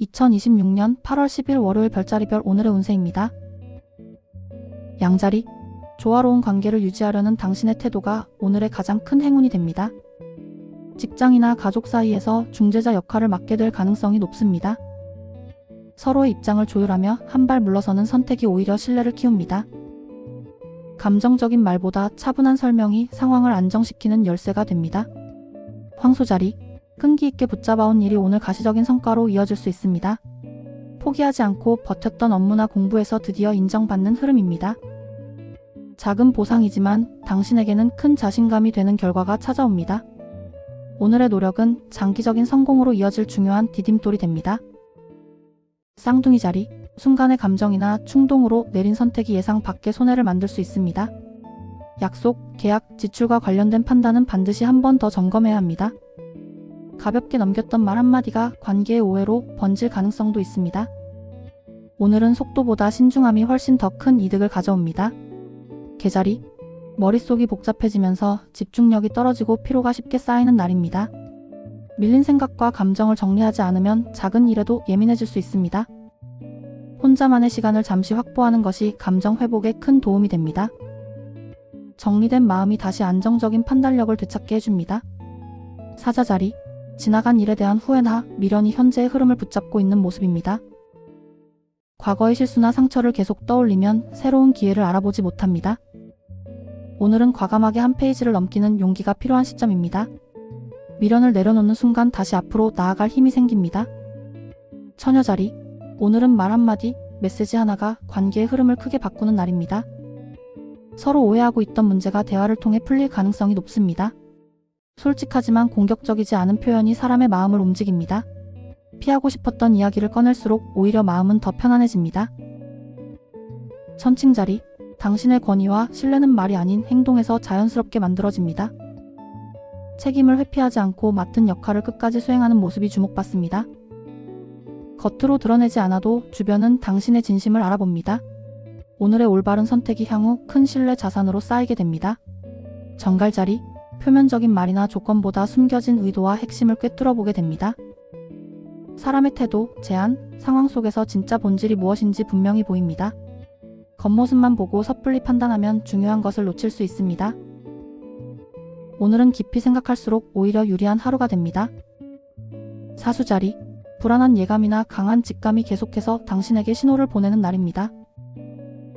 2026년 8월 10일 월요일 별자리별 오늘의 운세입니다. 양자리, 조화로운 관계를 유지하려는 당신의 태도가 오늘의 가장 큰 행운이 됩니다. 직장이나 가족 사이에서 중재자 역할을 맡게 될 가능성이 높습니다. 서로의 입장을 조율하며 한 발 물러서는 선택이 오히려 신뢰를 키웁니다. 감정적인 말보다 차분한 설명이 상황을 안정시키는 열쇠가 됩니다. 황소자리, 끈기 있게 붙잡아온 일이 오늘 가시적인 성과로 이어질 수 있습니다. 포기하지 않고 버텼던 업무나 공부에서 드디어 인정받는 흐름입니다. 작은 보상이지만 당신에게는 큰 자신감이 되는 결과가 찾아옵니다. 오늘의 노력은 장기적인 성공으로 이어질 중요한 디딤돌이 됩니다. 쌍둥이 자리, 순간의 감정이나 충동으로 내린 선택이 예상 밖의 손해를 만들 수 있습니다. 약속, 계약, 지출과 관련된 판단은 반드시 한 번 더 점검해야 합니다. 가볍게 넘겼던 말 한마디가 관계의 오해로 번질 가능성도 있습니다. 오늘은 속도보다 신중함이 훨씬 더 큰 이득을 가져옵니다. 개자리, 머릿속이 복잡해지면서 집중력이 떨어지고 피로가 쉽게 쌓이는 날입니다. 밀린 생각과 감정을 정리하지 않으면 작은 일에도 예민해질 수 있습니다. 혼자만의 시간을 잠시 확보하는 것이 감정 회복에 큰 도움이 됩니다. 정리된 마음이 다시 안정적인 판단력을 되찾게 해줍니다. 사자자리, 지나간 일에 대한 후회나 미련이 현재의 흐름을 붙잡고 있는 모습입니다. 과거의 실수나 상처를 계속 떠올리면 새로운 기회를 알아보지 못합니다. 오늘은 과감하게 한 페이지를 넘기는 용기가 필요한 시점입니다. 미련을 내려놓는 순간 다시 앞으로 나아갈 힘이 생깁니다. 처녀자리, 오늘은 말 한마디, 메시지 하나가 관계의 흐름을 크게 바꾸는 날입니다. 서로 오해하고 있던 문제가 대화를 통해 풀릴 가능성이 높습니다. 솔직하지만 공격적이지 않은 표현이 사람의 마음을 움직입니다. 피하고 싶었던 이야기를 꺼낼수록 오히려 마음은 더 편안해집니다. 천칭자리, 당신의 권위와 신뢰는 말이 아닌 행동에서 자연스럽게 만들어집니다. 책임을 회피하지 않고 맡은 역할을 끝까지 수행하는 모습이 주목받습니다. 겉으로 드러내지 않아도 주변은 당신의 진심을 알아봅니다. 오늘의 올바른 선택이 향후 큰 신뢰 자산으로 쌓이게 됩니다. 정갈자리, 표면적인 말이나 조건보다 숨겨진 의도와 핵심을 꿰뚫어 보게 됩니다. 사람의 태도, 제안, 상황 속에서 진짜 본질이 무엇인지 분명히 보입니다. 겉모습만 보고 섣불리 판단하면 중요한 것을 놓칠 수 있습니다. 오늘은 깊이 생각할수록 오히려 유리한 하루가 됩니다. 사수자리, 불안한 예감이나 강한 직감이 계속해서 당신에게 신호를 보내는 날입니다.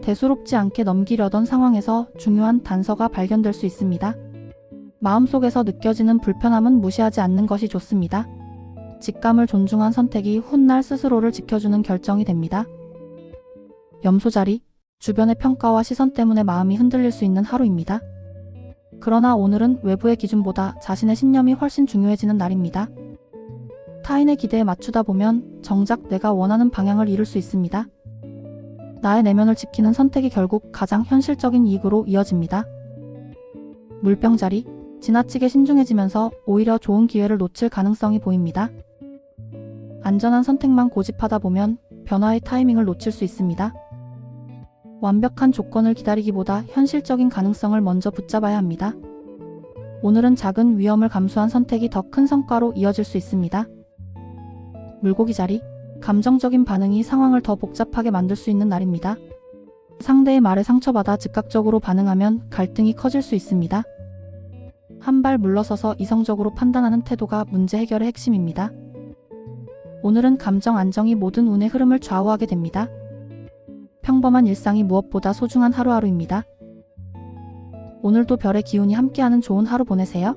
대수롭지 않게 넘기려던 상황에서 중요한 단서가 발견될 수 있습니다. 마음속에서 느껴지는 불편함은 무시하지 않는 것이 좋습니다. 직감을 존중한 선택이 훗날 스스로를 지켜주는 결정이 됩니다. 염소자리, 주변의 평가와 시선 때문에 마음이 흔들릴 수 있는 하루입니다. 그러나 오늘은 외부의 기준보다 자신의 신념이 훨씬 중요해지는 날입니다. 타인의 기대에 맞추다 보면 정작 내가 원하는 방향을 잃을 수 있습니다. 나의 내면을 지키는 선택이 결국 가장 현실적인 이익으로 이어집니다. 물병자리, 지나치게 신중해지면서 오히려 좋은 기회를 놓칠 가능성이 보입니다. 안전한 선택만 고집하다 보면 변화의 타이밍을 놓칠 수 있습니다. 완벽한 조건을 기다리기보다 현실적인 가능성을 먼저 붙잡아야 합니다. 오늘은 작은 위험을 감수한 선택이 더 큰 성과로 이어질 수 있습니다. 물고기 자리, 감정적인 반응이 상황을 더 복잡하게 만들 수 있는 날입니다. 상대의 말에 상처받아 즉각적으로 반응하면 갈등이 커질 수 있습니다. 한 발 물러서서 이성적으로 판단하는 태도가 문제 해결의 핵심입니다. 오늘은 감정 안정이 모든 운의 흐름을 좌우하게 됩니다. 평범한 일상이 무엇보다 소중한 하루하루입니다. 오늘도 별의 기운이 함께하는 좋은 하루 보내세요.